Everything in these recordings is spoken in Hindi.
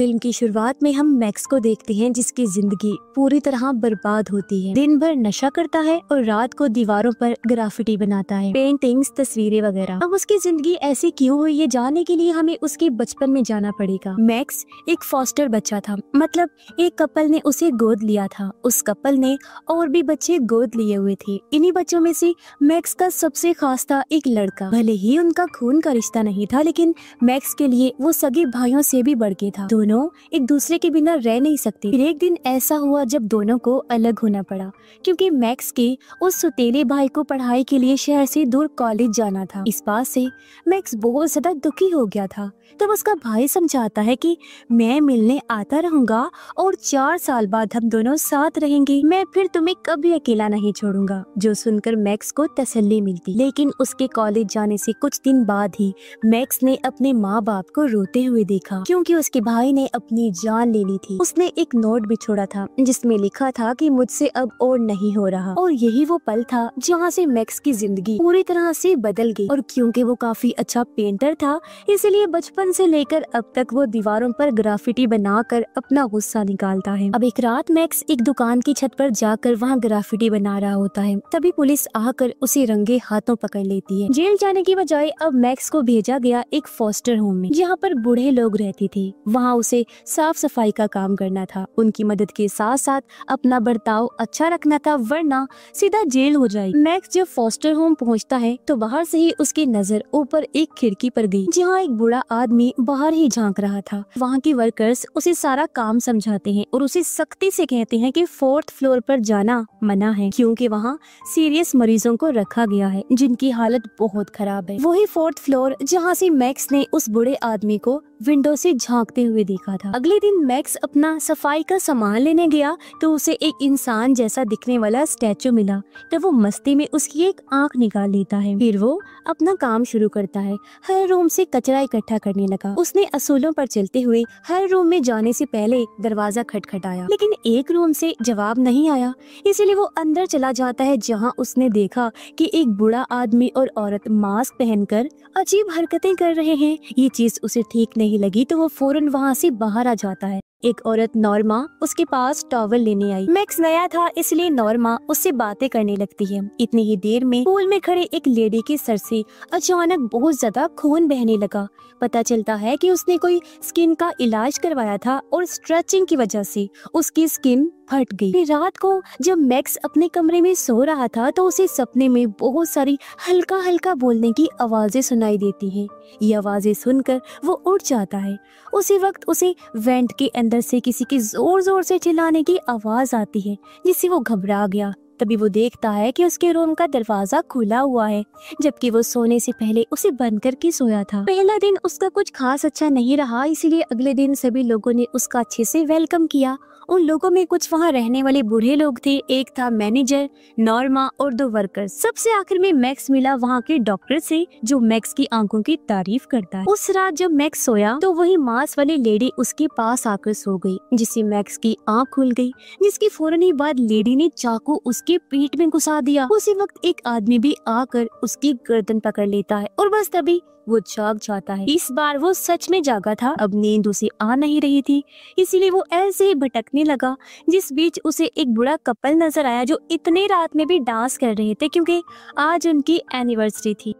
फिल्म की शुरुआत में हम मैक्स को देखते हैं जिसकी जिंदगी पूरी तरह बर्बाद होती है। दिन भर नशा करता है और रात को दीवारों पर ग्राफिटी बनाता है, पेंटिंग्स, तस्वीरें वगैरह। अब उसकी जिंदगी ऐसी क्यों हुई ये जानने के लिए हमें उसके बचपन में जाना पड़ेगा। मैक्स एक फॉस्टर बच्चा था, मतलब एक कपल ने उसे गोद लिया था। उस कपल ने और भी बच्चे गोद लिए हुए थे। इन्हीं बच्चों में से मैक्स का सबसे खास था एक लड़का। भले ही उनका खून का रिश्ता नहीं था, लेकिन मैक्स के लिए वो सगे भाइयों से भी बढ़ के था। दोनों एक दूसरे के बिना रह नहीं सकते। फिर एक दिन ऐसा हुआ जब दोनों को अलग होना पड़ा, क्योंकि मैक्स के उस सौतेले भाई को पढ़ाई के लिए शहर से दूर कॉलेज जाना था। इस बात से मैक्स बहुत ज्यादा दुखी हो गया था। तब उसका भाई समझाता है कि मैं मिलने आता रहूंगा और 4 साल बाद हम दोनों साथ रहेंगे। मैं फिर तुम्हें कभी अकेला नहीं छोड़ूंगा। जो सुनकर मैक्स को तसल्ली मिलती। लेकिन उसके कॉलेज जाने से कुछ दिन बाद ही मैक्स ने अपने माँ बाप को रोते हुए देखा, क्योंकि उसके भाई ने अपनी जान ले ली थी। उसने एक नोट भी छोड़ा था जिसमें लिखा था कि मुझसे अब और नहीं हो रहा। और यही वो पल था जहाँ से मैक्स की जिंदगी पूरी तरह से बदल गई। और क्योंकि वो काफी अच्छा पेंटर था, इसलिए बचपन से लेकर अब तक वो दीवारों पर ग्राफिटी बनाकर अपना गुस्सा निकालता है। अब एक रात मैक्स एक दुकान की छत पर जाकर वहाँ ग्राफिटी बना रहा होता है। तभी पुलिस आकर उसे रंगे हाथों पकड़ लेती है। जेल जाने की बजाय अब मैक्स को भेजा गया एक फॉस्टर होम में, जहाँ पर बूढ़े लोग रहते थे। वहाँ उसे साफ सफाई का काम करना था। उनकी मदद के साथ साथ अपना बर्ताव अच्छा रखना था, वरना सीधा जेल हो जाएगी। मैक्स जब फॉस्टर होम पहुँचता है तो बाहर से ही उसकी नजर ऊपर एक खिड़की पर गई, जहाँ एक बूढ़ा आदमी बाहर ही झांक रहा था। वहाँ के वर्कर्स उसे सारा काम समझाते हैं और उसे सख्ती से कहते हैं कि 4th फ्लोर पर जाना मना है, क्योंकि वहाँ सीरियस मरीजों को रखा गया है जिनकी हालत बहुत खराब है। वही 4th फ्लोर जहाँ से मैक्स ने उस बूढ़े आदमी को विंडो से झांकते हुए देखा था। अगले दिन मैक्स अपना सफाई का सामान लेने गया तो उसे एक इंसान जैसा दिखने वाला स्टैचू मिला। तो वो मस्ती में उसकी एक आंख निकाल लेता है। फिर वो अपना काम शुरू करता है। हर रूम से कचरा इकट्ठा करने लगा। उसने असूलों पर चलते हुए हर रूम में जाने से पहले दरवाजा खटखटाया, लेकिन एक रूम से जवाब नहीं आया। इसीलिए वो अंदर चला जाता है, जहाँ उसने देखा कि एक बूढ़ा आदमी और औरत मास्क पहनकर अजीब हरकतें कर रहे हैं। ये चीज उसे ठीक नहीं लगी तो वो फौरन वहाँ से बाहर आ जाता है। एक औरत नॉर्मा उसके पास टॉवल लेने आई। मैक्स नया था, इसलिए नॉर्मा उससे बातें करने लगती है। इतनी ही देर में पूल में खड़े एक लेडी के सर से अचानक बहुत ज्यादा खून बहने लगा। पता चलता है कि उसने कोई स्किन का इलाज करवाया था और स्ट्रेचिंग की वजह से उसकी स्किन फट गई। रात को जब मैक्स अपने कमरे में सो रहा था तो उसे सपने में बहुत सारी हल्का हल्का बोलने की आवाजें सुनाई देती हैं। ये आवाजें सुनकर वो उठ जाता है। उसी वक्त उसे वेंट के अंदर से किसी की जोर जोर से चिल्लाने की आवाज आती है, जिससे वो घबरा गया। तभी वो देखता है कि उसके रूम का दरवाजा खुला हुआ है, जबकि वो सोने से पहले उसे बंद करके सोया था। पहला दिन उसका कुछ खास अच्छा नहीं रहा, इसीलिए अगले दिन सभी लोगों ने उसका अच्छे से वेलकम किया। उन लोगों में कुछ वहाँ रहने वाले बूढ़े लोग थे। एक था मैनेजर, नॉर्मा और 2 वर्कर्स। सबसे आखिर में मैक्स मिला वहाँ के डॉक्टर से, जो मैक्स की आंखों की तारीफ करता है। उस रात जब मैक्स सोया तो वही मांस वाली लेडी उसके पास आकर सो गई, जिससे मैक्स की आंख खुल गई। जिसकी फौरन ही बाद लेडी ने चाकू उसके पीठ में घुसा दिया। उसी वक्त एक आदमी भी आकर उसकी गर्दन पकड़ लेता है और बस तभी वो जाग जाता है। इस बार वो सच में जागा था। अब नींद उसे आ नहीं रही थी, इसीलिए वो ऐसे ही भटकने लगा। जिस बीच उसे एक बूढ़ा कपल नजर आया जो इतने रात में भी डांस कर रहे थे, क्योंकि आज उनकी एनिवर्सरी थी।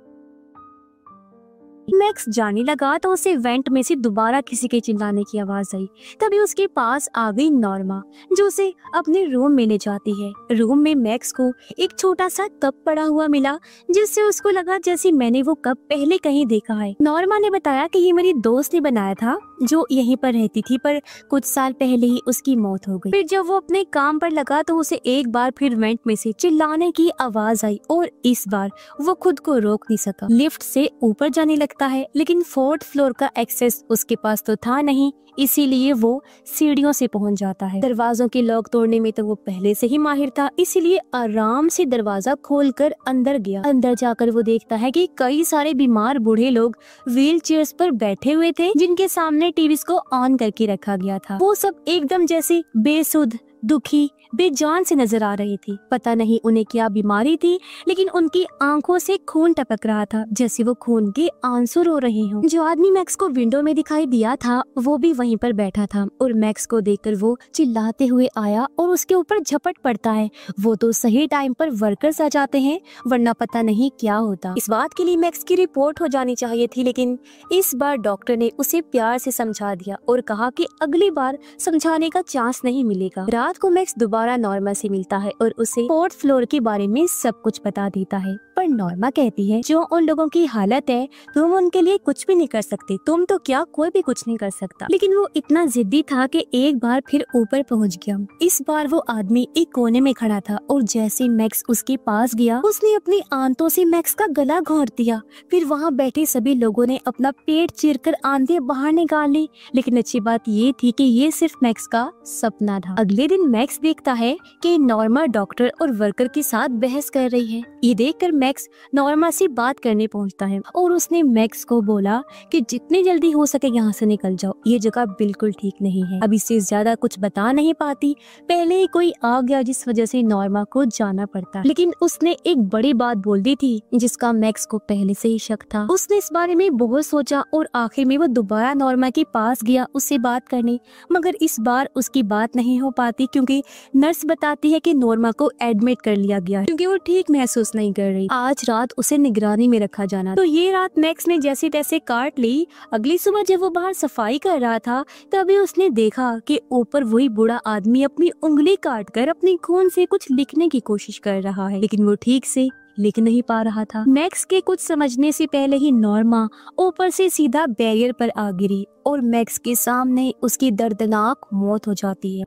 मैक्स जाने लगा तो उसे वेंट में से दोबारा किसी के चिल्लाने की आवाज आई। तभी उसके पास आ गई नॉर्मा, जो उसे अपने रूम में ले जाती है। रूम में मैक्स को एक छोटा सा कप पड़ा हुआ मिला, जिससे उसको लगा जैसे मैंने वो कप पहले कहीं देखा है। नॉर्मा ने बताया कि ये मेरी दोस्त ने बनाया था, जो यहीं पर रहती थी, पर कुछ साल पहले ही उसकी मौत हो गई। फिर जब वो अपने काम पर लगा तो उसे एक बार फिर वेंट में से चिल्लाने की आवाज आई और इस बार वो खुद को रोक नहीं सका। लिफ्ट से ऊपर जाने लगता है, लेकिन 4th फ्लोर का एक्सेस उसके पास तो था नहीं, इसीलिए वो सीढ़ियों से पहुंच जाता है। दरवाजों के लॉक तोड़ने में तो वो पहले से ही माहिर था, इसीलिए आराम से दरवाजा खोलकर अंदर गया। अंदर जाकर वो देखता है कि कई सारे बीमार बूढ़े लोग व्हील चेयर्स पर बैठे हुए थे, जिनके सामने टीवी को ऑन करके रखा गया था। वो सब एकदम जैसे बेसुध दुखी, बेजान से नजर आ रही थी। पता नहीं उन्हें क्या बीमारी थी, लेकिन उनकी आंखों से खून टपक रहा था, जैसे वो खून के आंसू रो रहे हों। जो आदमी मैक्स को विंडो में दिखाई दिया था वो भी वहीं पर बैठा था और मैक्स को देखकर वो चिल्लाते हुए आया और उसके ऊपर झपट पड़ता है। वो तो सही टाइम पर वर्कर्स आ जाते हैं, वरना पता नहीं क्या होता। इस बात के लिए मैक्स की रिपोर्ट हो जानी चाहिए थी, लेकिन इस बार डॉक्टर ने उसे प्यार से समझा दिया और कहा कि अगली बार समझाने का चांस नहीं मिलेगा। रात को मैक्स दोबारा नॉर्मा से मिलता है और उसे 4th फ्लोर के बारे में सब कुछ बता देता है, पर नॉर्मा कहती है जो उन लोगों की हालत है तुम उनके लिए कुछ भी नहीं कर सकते, तुम तो क्या कोई भी कुछ नहीं कर सकता। लेकिन वो इतना जिद्दी था कि एक बार फिर ऊपर पहुंच गया। इस बार वो आदमी एक कोने में खड़ा था और जैसे मैक्स उसके पास गया उसने अपनी आंतों से मैक्स का गला घोंट दिया। फिर वहाँ बैठे सभी लोगों ने अपना पेट चीरकर आंतें बाहर निकाल ली। लेकिन अच्छी बात ये थी कि ये सिर्फ मैक्स का सपना था। अगले दिन मैक्स देखता है कि नॉर्मा डॉक्टर और वर्कर के साथ बहस कर रही है। ये देखकर मैक्स नॉर्मा से बात करने पहुंचता है और उसने मैक्स को बोला कि जितनी जल्दी हो सके यहाँ से निकल जाओ, ये जगह बिल्कुल ठीक नहीं है। अब इससे ज्यादा कुछ बता नहीं पाती, पहले ही कोई आ गया जिस वजह से नॉर्मा को जाना पड़ता। लेकिन उसने एक बड़ी बात बोल दी थी जिसका मैक्स को पहले से ही शक था। उसने इस बारे में बहुत सोचा और आखिर में वो दोबारा नॉर्मा के पास गया उससे बात करने, मगर इस बार उसकी बात नहीं हो पाती क्योंकि नर्स बताती है कि नॉर्मा को एडमिट कर लिया गया क्योंकि वो ठीक महसूस नहीं कर रही। आज रात उसे निगरानी में रखा जाना। तो ये रात मैक्स ने जैसे तैसे काट ली। अगली सुबह जब वो बाहर सफाई कर रहा था तभी उसने देखा कि ऊपर वही बूढ़ा आदमी अपनी उंगली काटकर अपनी खून से कुछ लिखने की कोशिश कर रहा है, लेकिन वो ठीक से लिख नहीं पा रहा था। मैक्स के कुछ समझने से पहले ही नॉर्मा ऊपर से सीधा बैरियर पर आ गिरी और मैक्स के सामने उसकी दर्दनाक मौत हो जाती है।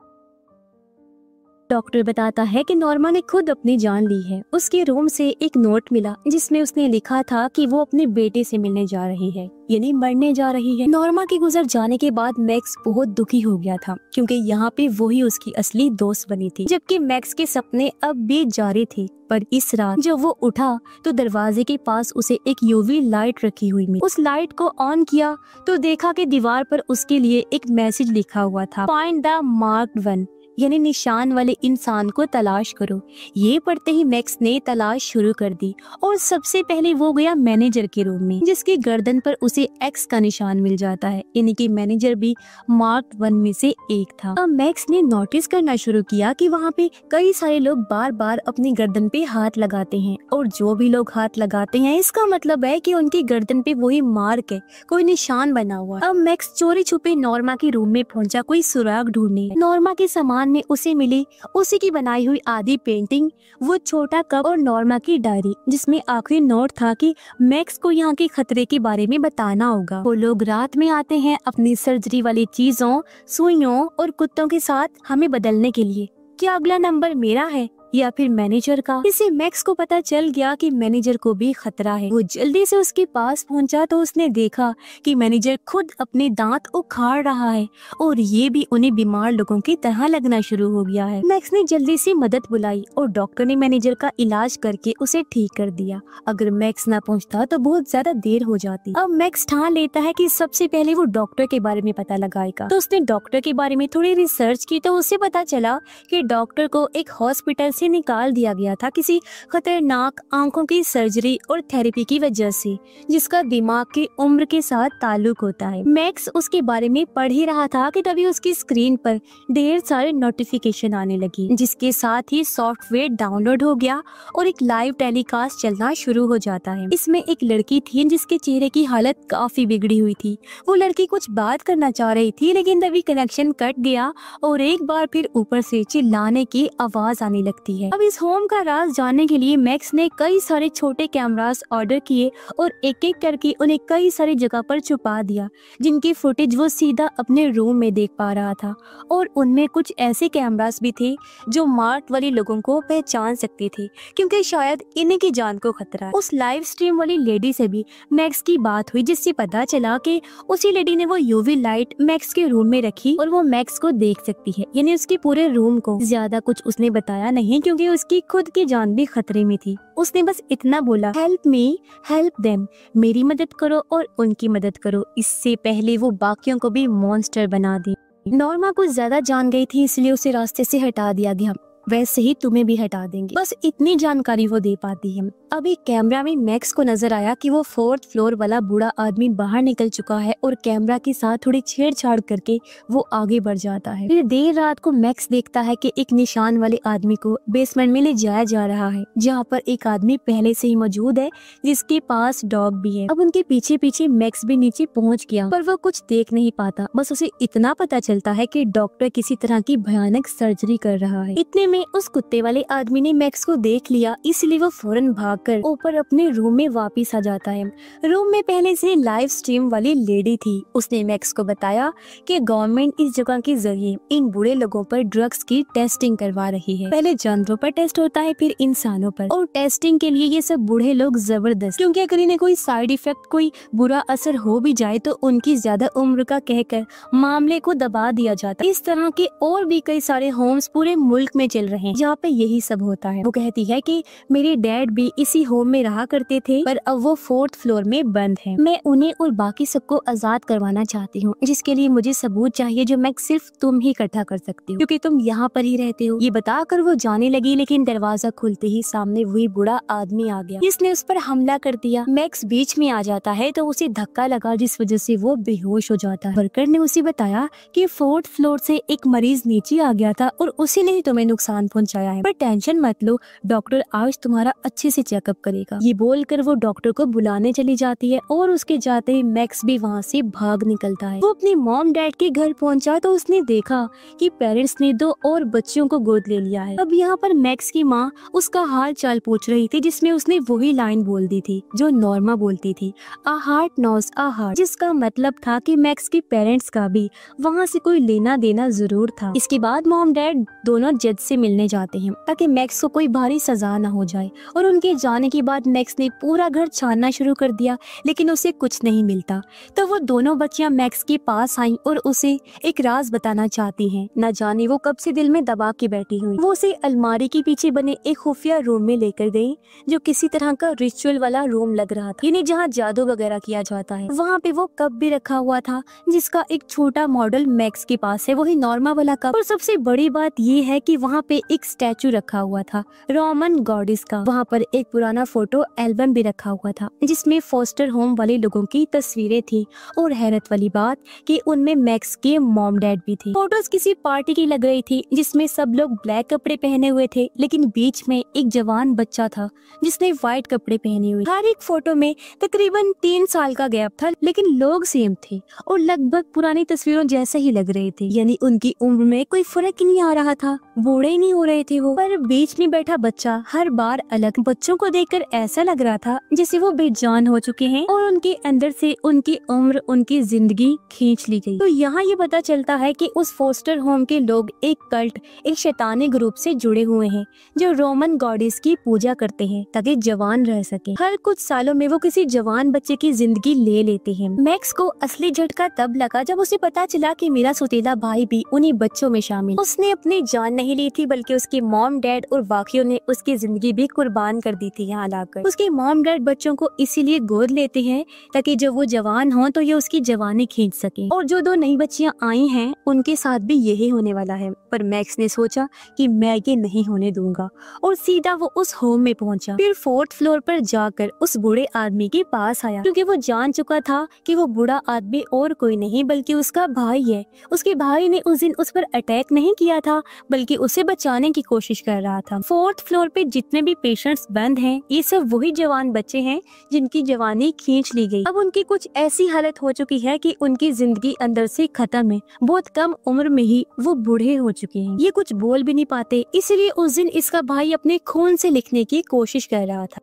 डॉक्टर बताता है कि नॉर्मा ने खुद अपनी जान ली है। उसके रूम से एक नोट मिला जिसमें उसने लिखा था कि वो अपने बेटे से मिलने जा रही है, यानी मरने जा रही है। नॉर्मा के गुजर जाने के बाद मैक्स बहुत दुखी हो गया था क्योंकि यहाँ पे वही उसकी असली दोस्त बनी थी, जबकि मैक्स के सपने अब भी जारी थे। पर इस रात जब वो उठा तो दरवाजे के पास उसे एक यूवी लाइट रखी हुई मिली। उस लाइट को ऑन किया तो देखा कि दीवार पर उसके लिए एक मैसेज लिखा हुआ था, फाइंड द मार्क्ड वन, यानी निशान वाले इंसान को तलाश करो। ये पढ़ते ही मैक्स ने तलाश शुरू कर दी और सबसे पहले वो गया मैनेजर के रूम में, जिसकी गर्दन पर उसे एक्स का निशान मिल जाता है, यानी कि मैनेजर भी मार्क 1 में से एक था। अब मैक्स ने नोटिस करना शुरू किया कि वहाँ पे कई सारे लोग बार बार अपनी गर्दन पे हाथ लगाते हैं और जो भी लोग हाथ लगाते हैं इसका मतलब है कि उनकी गर्दन पे वही मार्क है, कोई निशान बना हुआ। अब मैक्स चोरी छुपे नॉर्मा के रूम में पहुंचा कोई सुराग ढूंढने। नॉर्मा के सामान में उसे मिली उसी की बनाई हुई आधी पेंटिंग, वो छोटा कप और नॉर्मा की डायरी जिसमें आखिरी नोट था कि मैक्स को यहाँ के खतरे के बारे में बताना होगा। वो लोग रात में आते हैं अपनी सर्जरी वाली चीजों, सुइयों और कुत्तों के साथ हमें बदलने के लिए। क्या अगला नंबर मेरा है या फिर मैनेजर का? इसे मैक्स को पता चल गया कि मैनेजर को भी खतरा है। वो जल्दी से उसके पास पहुंचा तो उसने देखा कि मैनेजर खुद अपने दांत उखाड़ रहा है और ये भी उन्हें बीमार लोगों की तरह लगना शुरू हो गया है। मैक्स ने जल्दी से मदद बुलाई और डॉक्टर ने मैनेजर का इलाज करके उसे ठीक कर दिया। अगर मैक्स ना पहुंचता तो बहुत ज्यादा देर हो जाती। अब मैक्स ठान लेता है कि सबसे पहले वो डॉक्टर के बारे में पता लगाएगा। तो उसने डॉक्टर के बारे में थोड़ी रिसर्च की तो उसे पता चला कि डॉक्टर को एक हॉस्पिटल से निकाल दिया गया था किसी खतरनाक आंखों की सर्जरी और थेरेपी की वजह से, जिसका दिमाग की उम्र के साथ ताल्लुक होता है। मैक्स उसके बारे में पढ़ ही रहा था कि तभी उसकी स्क्रीन पर ढेर सारे नोटिफिकेशन आने लगी, जिसके साथ ही सॉफ्टवेयर डाउनलोड हो गया और एक लाइव टेलीकास्ट चलना शुरू हो जाता है। इसमें एक लड़की थी जिसके चेहरे की हालत काफी बिगड़ी हुई थी। वो लड़की कुछ बात करना चाह रही थी लेकिन तभी कनेक्शन कट गया और एक बार फिर ऊपर से चिल्लाने की आवाज आने लगती है। अब इस होम का राज जानने के लिए मैक्स ने कई सारे छोटे कैमरास ऑर्डर किए और एक एक करके उन्हें कई सारी जगह पर छुपा दिया, जिनकी फुटेज वो सीधा अपने रूम में देख पा रहा था। और उनमें कुछ ऐसे कैमरास भी थे जो मार्क वाले लोगों को पहचान सकते थे क्योंकि शायद इन्हीं की जान को खतरा है। उस लाइव स्ट्रीम वाली लेडी से भी मैक्स की बात हुई, जिससे पता चला कि उसी लेडी ने वो यूवी लाइट मैक्स के रूम में रखी और वो मैक्स को देख सकती है, यानी उसके पूरे रूम को। ज्यादा कुछ उसने बताया नहीं क्योंकि उसकी खुद की जान भी खतरे में थी। उसने बस इतना बोला, हेल्प मी हेल्प देम, मेरी मदद करो और उनकी मदद करो, इससे पहले वो बाकियों को भी मॉन्स्टर बना दे। नॉर्मा कुछ ज्यादा जान गई थी, इसलिए उसे रास्ते से हटा दिया गया। वैसे ही तुम्हें भी हटा देंगे, बस इतनी जानकारी वो दे पाती है। अभी कैमरा में मैक्स को नजर आया कि वो 4th फ्लोर वाला बूढ़ा आदमी बाहर निकल चुका है और कैमरा के साथ थोड़ी छेड़छाड़ करके वो आगे बढ़ जाता है। फिर देर रात को मैक्स देखता है कि एक निशान वाले आदमी को बेसमेंट में ले जाया जा रहा है, जहाँ पर एक आदमी पहले से ही मौजूद है जिसके पास डॉग भी है। अब उनके पीछे पीछे मैक्स भी नीचे पहुँच गया, पर वो कुछ देख नहीं पाता। बस उसे इतना पता चलता है कि डॉक्टर किसी तरह की भयानक सर्जरी कर रहा है। इतने में उस कुत्ते वाले आदमी ने मैक्स को देख लिया, इसलिए वो फौरन भागकर ऊपर अपने रूम में वापस आ जाता है। रूम में पहले से लाइव स्ट्रीम वाली लेडी थी। उसने मैक्स को बताया कि गवर्नमेंट इस जगह के जरिए इन बूढ़े लोगों पर ड्रग्स की टेस्टिंग करवा रही है। पहले जानवरों पर टेस्ट होता है, फिर इंसानों पर, और टेस्टिंग के लिए ये सब बूढ़े लोग जबरदस्त, क्योंकि अगर इन्हें कोई साइड इफेक्ट, कोई बुरा असर हो भी जाए तो उनकी ज्यादा उम्र का कहकर मामले को दबा दिया जाता है। इस तरह के और भी कई सारे होम्स पूरे मुल्क में चल रहे हैं जहाँ पे यही सब होता है। वो कहती है कि मेरे डैड भी इसी होम में रहा करते थे, पर अब वो 4th फ्लोर में बंद है। मैं उन्हें और बाकी सबको आजाद करवाना चाहती हूँ, जिसके लिए मुझे सबूत चाहिए जो मैं सिर्फ तुम ही इकट्ठा कर सकती हो, क्योंकि तुम यहाँ पर ही रहते हो। ये बताकर वो जाने लगी, लेकिन दरवाजा खुलते ही सामने वही बूढ़ा आदमी आ गया, जिसने उस पर हमला कर दिया। मैक्स बीच में आ जाता है तो उसे धक्का लगा, जिस वजह से वो बेहोश हो जाता है। वर्कर ने उसे बताया कि 4th फ्लोर से एक मरीज नीचे आ गया था और उसी ने ही तुम्हें नुकसान पहुंचाया है, पर टेंशन मत लो, डॉक्टर आज तुम्हारा अच्छे से चेकअप करेगा। ये बोलकर वो डॉक्टर को बुलाने चली जाती है और उसके जाते ही मैक्स भी वहाँ से भाग निकलता है। वो अपने मॉम डैड के घर पहुंचा तो उसने देखा कि पेरेंट्स ने 2 और बच्चियों को गोद ले लिया है। अब यहाँ पर मैक्स की माँ उसका हाल चाल पूछ रही थी, जिसमें उसने वही लाइन बोल दी थी जो नॉर्मा बोलती थी, आ हार्ट नोस आ हार्ट, जिसका मतलब था कि मैक्स के पेरेंट्स का भी वहाँ से कोई लेना देना जरूर था। इसके बाद मॉम डैड दोनों जज से मिलने जाते हैं ताकि मैक्स को कोई भारी सजा न हो जाए, और उनके जाने के बाद मैक्स ने पूरा घर छानना शुरू कर दिया, लेकिन उसे कुछ नहीं मिलता। तो वो दोनों बच्चियां मैक्स के पास आईं और उसे एक राज बताना चाहती हैं। न जाने वो कब से दिल में दबा के बैठी हुई। वो उसे अलमारी के पीछे बने एक खुफिया रूम में लेकर गई, जो किसी तरह का रिचुअल वाला रूम लग रहा था, यानी जहाँ जादू वगैरह किया जाता है। वहाँ पे वो कप भी रखा हुआ था, जिसका एक छोटा मॉडल मैक्स के पास है, वही नॉर्मा वाला कप। और सबसे बड़ी बात ये है कि वहाँ पे एक स्टैचू रखा हुआ था रोमन गॉडेस का। वहाँ पर एक पुराना फोटो एल्बम भी रखा हुआ था, जिसमें फोस्टर होम वाले लोगों की तस्वीरें थी, और हैरत वाली बात कि उनमें मैक्स के मॉम डैड भी थे। फोटोज किसी पार्टी की लग रही थी, जिसमें सब लोग ब्लैक कपड़े पहने हुए थे, लेकिन बीच में एक जवान बच्चा था जिसने व्हाइट कपड़े पहने हुए। हर एक फोटो में तकरीबन 3 साल का गैप था, लेकिन लोग सेम थे और लगभग पुरानी तस्वीरों जैसे ही लग रहे थे, यानी उनकी उम्र में कोई फर्क ही नहीं आ रहा था, बूढ़े ही नहीं हो रहे थे वो। पर बीच में बैठा बच्चा हर बार अलग। बच्चों को देखकर ऐसा लग रहा था जैसे वो बेजान हो चुके हैं और उनके अंदर से उनकी उम्र, उनकी जिंदगी खींच ली गई। तो यहाँ ये पता चलता है कि उस फोस्टर होम के लोग एक कल्ट, एक शैतानी ग्रुप से जुड़े हुए हैं, जो रोमन गॉडेस की पूजा करते हैं ताकि जवान रह सके। हर कुछ सालों में वो किसी जवान बच्चे की जिंदगी ले लेते हैं। मैक्स को असली झटका तब लगा जब उसे पता चला कि मेरा सौतेला भाई भी उन्हीं बच्चों में शामिल। उसने अपनी जान नहीं ली थी, बल्कि उसकी मॉम डैड और बाकियों ने उसकी जिंदगी भी कुर्बान कर दी थी यहाँ लाकर। उसके मॉम डैड बच्चों को इसीलिए गोद लेते हैं ताकि जब वो जवान हो तो ये उसकी जवानी खींच सके। और जो 2 नई बच्चियां आई हैं उनके साथ भी यही होने वाला है, पर मैक्स ने सोचा कि मैं ये नहीं होने दूंगा और सीधा वो उस होम में पहुंचा। फिर 4th फ्लोर पर जाकर उस बूढ़े आदमी के पास आया, क्योंकि वो जान चुका था कि वो बूढ़ा आदमी और कोई नहीं बल्कि उसका भाई है। उसके भाई ने उस दिन उस पर अटैक नहीं किया था, बल्कि उसे बचाने की कोशिश कर रहा था। 4th फ्लोर पे जितने भी पेशेंट्स बंद हैं, ये सब वही जवान बच्चे हैं जिनकी जवानी खींच ली गई। अब उनकी कुछ ऐसी हालत हो चुकी है कि उनकी जिंदगी अंदर से खत्म है। बहुत कम उम्र में ही वो बूढ़े हो चुके हैं। ये कुछ बोल भी नहीं पाते, इसलिए उस दिन इसका भाई अपने खून से लिखने की कोशिश कर रहा था।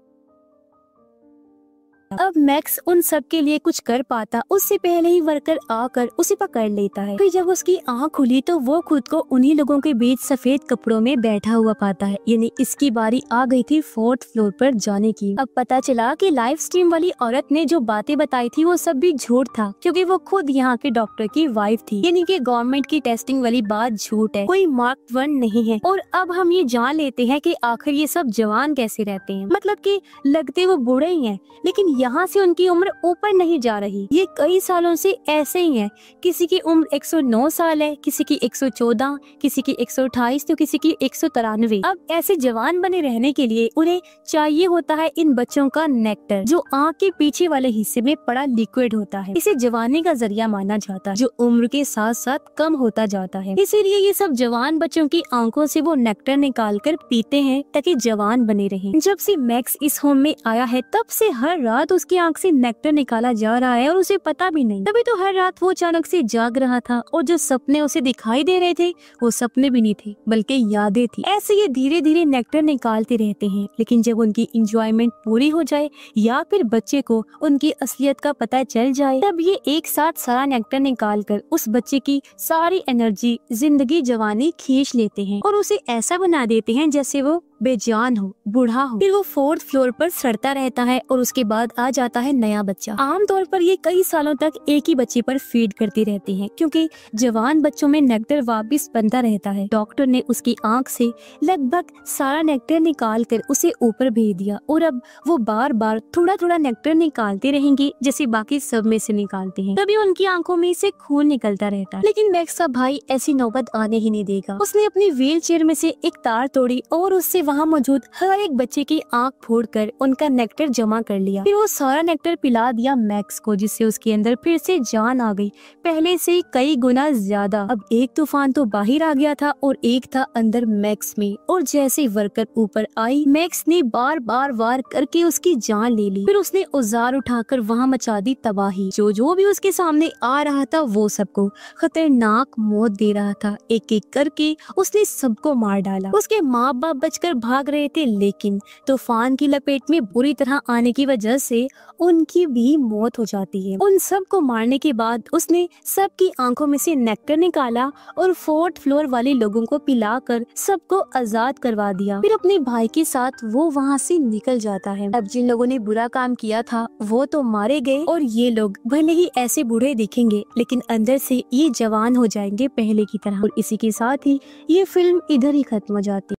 अब मैक्स उन सब के लिए कुछ कर पाता उससे पहले ही वर्कर आकर उसे पकड़ लेता है। फिर जब उसकी आँख खुली तो वो खुद को उन्हीं लोगों के बीच सफेद कपड़ों में बैठा हुआ पाता है, यानी इसकी बारी आ गई थी 4th फ्लोर पर जाने की। अब पता चला कि लाइव स्ट्रीम वाली औरत ने जो बातें बताई थी वो सब भी झूठ था, क्योंकि वो खुद यहाँ के डॉक्टर की वाइफ थी, यानी कि गवर्नमेंट की टेस्टिंग वाली बात झूठ है, कोई मार्क 1 नहीं है। और अब हम ये जान लेते हैं कि आखिर ये सब जवान कैसे रहते हैं, मतलब कि लगते वो बूढ़े ही हैं, लेकिन यहाँ से उनकी उम्र ऊपर नहीं जा रही। ये कई सालों से ऐसे ही है। किसी की उम्र 109 साल है, किसी की 114, किसी की 128 तो किसी की 193। अब ऐसे जवान बने रहने के लिए उन्हें चाहिए होता है इन बच्चों का नेक्टर, जो आँख के पीछे वाले हिस्से में पड़ा लिक्विड होता है। इसे जवानी का जरिया माना जाता है, जो उम्र के साथ साथ कम होता जाता है। इसीलिए ये सब जवान बच्चों की आंखों से वो नेक्टर निकाल कर पीते हैं ताकि जवान बने रहें। जब से मैक्स इस होम में आया है तब से हर रात उसकी आंख से नेक्टर निकाला जा रहा है और उसे पता भी नहीं। तभी तो हर रात वो अचानक से जाग रहा था और जो सपने उसे दिखाई दे रहे थे वो सपने भी नहीं थे बल्कि यादें थी। ऐसे ये धीरे धीरे नेक्टर निकालते रहते हैं, लेकिन जब उनकी इंजॉयमेंट पूरी हो जाए या फिर बच्चे को उनकी असलियत का पता चल जाए तब ये एक साथ सारा नेक्टर निकाल कर उस बच्चे की सारी एनर्जी, जिंदगी, जवानी खींच लेते हैं और उसे ऐसा बना देते हैं जैसे वो बेजान हो, बूढ़ा हो। फिर वो 4th फ्लोर पर सड़ता रहता है और उसके बाद आ जाता है नया बच्चा। आमतौर पर ये कई सालों तक एक ही बच्चे पर फीड करती रहती हैं, क्योंकि जवान बच्चों में नेक्टर वापस बनता रहता है। डॉक्टर ने उसकी आंख से लगभग सारा नेक्टर निकाल कर उसे ऊपर भेज दिया और अब वो बार बार थोड़ा थोड़ा नेक्टर निकालते रहेंगे जैसे बाकी सब में से निकालते हैं। तभी उनकी आंखों में से खून निकलता रहता है। लेकिन मैक्स का भाई ऐसी नौबत आने ही नहीं देगा। उसने अपनी व्हील चेयर में से एक तार तोड़ी और उससे वहाँ मौजूद हर एक बच्चे की आंख फोड़कर उनका नेक्टर जमा कर लिया। फिर वो सारा नेक्टर पिला दिया मैक्स को, जिससे उसके अंदर फिर से जान आ गई, पहले से कई गुना ज्यादा। अब एक तूफान तो बाहर आ गया था और एक था अंदर मैक्स में। और जैसे वर्कर ऊपर आई, मैक्स ने बार बार वार करके उसकी जान ले ली। फिर उसने औजार उठाकर वहाँ मचा दी तबाही। जो भी उसके सामने आ रहा था वो सबको खतरनाक मौत दे रहा था। एक एक करके उसने सबको मार डाला। उसके माँ बाप बचकर भाग रहे थे, लेकिन तूफान की लपेट में बुरी तरह आने की वजह से उनकी भी मौत हो जाती है। उन सब को मारने के बाद उसने सबकी आंखों में से नेक्टर निकाला और 4th फ्लोर वाले लोगों को पिलाकर सबको आजाद करवा दिया। फिर अपने भाई के साथ वो वहाँ से निकल जाता है। अब जिन लोगों ने बुरा काम किया था वो तो मारे गए और ये लोग भले ही ऐसे बूढ़े दिखेंगे लेकिन अंदर से ये जवान हो जाएंगे पहले की तरह। और इसी के साथ ही ये फिल्म इधर ही खत्म हो जाती है।